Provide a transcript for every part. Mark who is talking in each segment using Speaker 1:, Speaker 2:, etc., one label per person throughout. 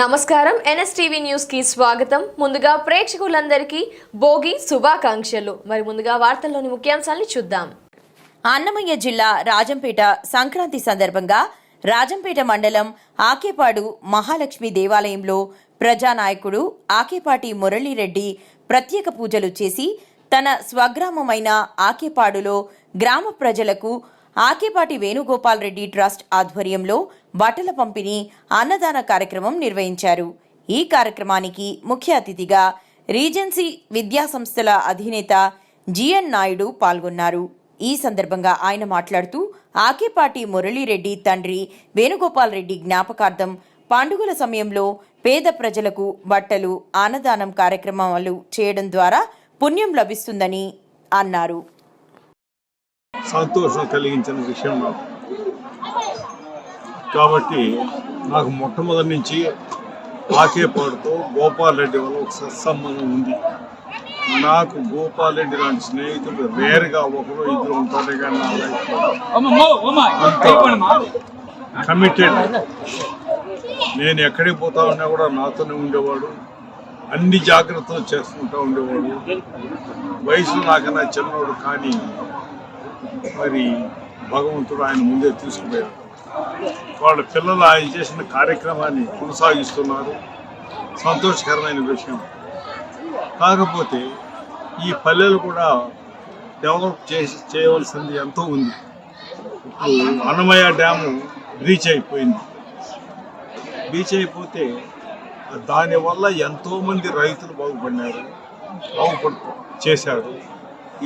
Speaker 1: నమస్కారం NSTV news కి స్వాగతం. ముందుగా ప్రేక్షకులందరికీ భోగి శుభాకాంక్షలు. మరి ముందుగా వార్తల్లోని ముఖ్యాంశాలను చూద్దాం.
Speaker 2: అన్నమయ్య జిల్లా రాజంపేట సంక్రాంతి సందర్భంగా రాజంపేట మండలం ఆకేపాడు మహాలక్ష్మి దేవాలయంలో ప్రజానాయకుడు ఆకేపాటి మురళీరెడ్డి ప్రత్యేక పూజలు చేసి తన స్వగ్రామమైన ఆకేపాడులో గ్రామ ప్రజలకు ఆకేపాటి వేణుగోపాల్ రెడ్డి ట్రస్ట్ ఆధ్వర్యంలో బట్టల పంపిణీ అన్నదాన కార్యక్రమం నిర్వహించారు. ఈ కార్యక్రమానికి ముఖ్య అతిథిగా రీజెన్సీ విద్యాసంస్థల అధినేత జిఎన్ నాయుడు పాల్గొన్నారు. ఈ సందర్భంగా ఆయన మాట్లాడుతూ ఆకేపాటి మురళీరెడ్డి తండ్రి వేణుగోపాల్ రెడ్డి జ్ఞాపకార్థం పండుగల సమయంలో పేద ప్రజలకు బట్టలు అన్నదానం కార్యక్రమాలు చేయడం ద్వారా పుణ్యం లభిస్తుందని అన్నారు.
Speaker 3: సంతోషం కలిగించిన విషయం నాకు. కాబట్టి నాకు మొట్టమొదటి నుంచి ఆకేపాడుతో గోపాల్ రెడ్డి వల్ల ఒక సత్సంబంధం ఉంది. నాకు గోపాల్ రెడ్డి లాంటి స్నేహితులు రేరుగా ఒకరు ఇద్దరు ఉంటారు, కానీ నా లైఫ్ కమిటెడ్. నేను ఎక్కడికి పోతా ఉన్నా కూడా నాతోనే ఉండేవాడు, అన్ని జాగ్రత్తలు చేసుకుంటూ ఉండేవాడు. వయసు నాకన్నా చిన్నవాడు, కానీ మరి భగవంతుడు ఆయన ముందే తీసుకుపోయాడు. వాళ్ళ పిల్లలు ఆయన చేసిన కార్యక్రమాన్ని కొనసాగిస్తున్నారు, సంతోషకరమైన విషయం. కాకపోతే ఈ పల్లెలు కూడా డెవలప్ చేయవలసింది ఎంతో ఉంది. ఇప్పుడు అన్నమయ్య డ్యాము బ్రీచ్ అయిపోయింది. బ్రీచ్ అయిపోతే దానివల్ల ఎంతోమంది రైతులు చేశారు.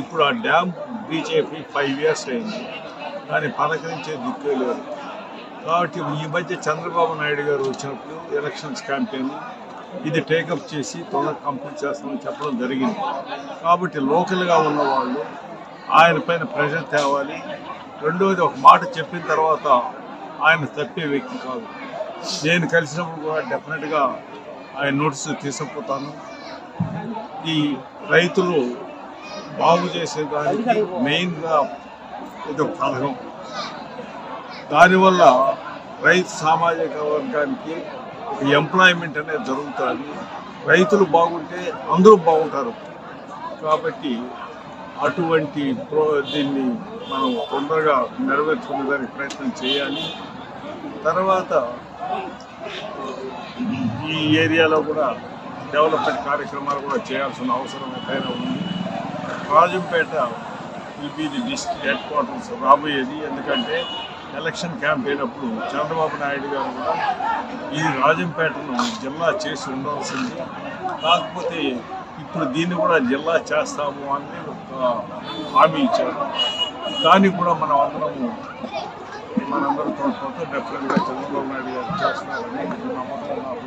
Speaker 3: ఇప్పుడు ఆ డ్యామ్ బ్రీచ్ అయిపోయి 5 years అయింది, కానీ పలకరించే దిక్కే లేదు. కాబట్టి ఈ మధ్య చంద్రబాబు నాయుడు గారు వచ్చినప్పుడు ఎలక్షన్స్ క్యాంపెయిన్ ఇది టేకప్ చేసి తొందరగా కంప్లీట్ చేస్తామని చెప్పడం జరిగింది. కాబట్టి లోకల్గా ఉన్నవాళ్ళు ఆయన పైన ప్రెషర్ తేవాలి. రెండవది, ఒక మాట చెప్పిన తర్వాత ఆయన తప్పే వ్యక్తి కాదు. నేను కలిసినప్పుడు కూడా డెఫినెట్గా ఆయన నోటీస్ తీసుకుపోతాను. ఈ రైతులు బాగు చేసేదానికి మెయిన్గా ఇది ఒక పథకం. దానివల్ల రైతు సామాజిక వర్గానికి ఎంప్లాయ్మెంట్ అనేది జరుగుతుంది. రైతులు బాగుంటే అందరూ బాగుంటారు. కాబట్టి అటువంటి దీన్ని మనం తొందరగా నెరవేర్చుకునేదానికి ప్రయత్నం చేయాలి. తర్వాత ఈ ఏరియాలో కూడా డెవలప్మెంట్ కార్యక్రమాలు కూడా చేయాల్సిన అవసరం ఎంతైనా ఉంది. Rajampet will be the district head quarters రాబోయేది. ఎందుకంటే ఎలక్షన్ క్యాంప్ అయినప్పుడు చంద్రబాబు నాయుడు గారు కూడా ఈ రాజంపేటను జిల్లా చేసి ఉండవలసింది. కాకపోతే ఇప్పుడు దీన్ని కూడా జిల్లా చేస్తాము అని ఒక హామీ ఇచ్చారు. దాన్ని కూడా మనందరూ తోడ్పడుతూ డెఫినెట్గా చంద్రబాబు నాయుడు గారు చేస్తున్నారని నమ్మకం నాకు.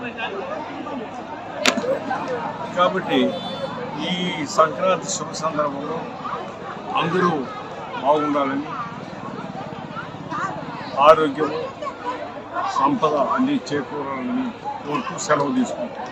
Speaker 3: కాబట్టి ఈ సంక్రాంతి శుభ సందర్భంలో అందరూ బాగుండాలని, ఆరోగ్యము సంపద అన్ని చేకూరాలని కోరుతూ సెలవు తీసుకుంటాం.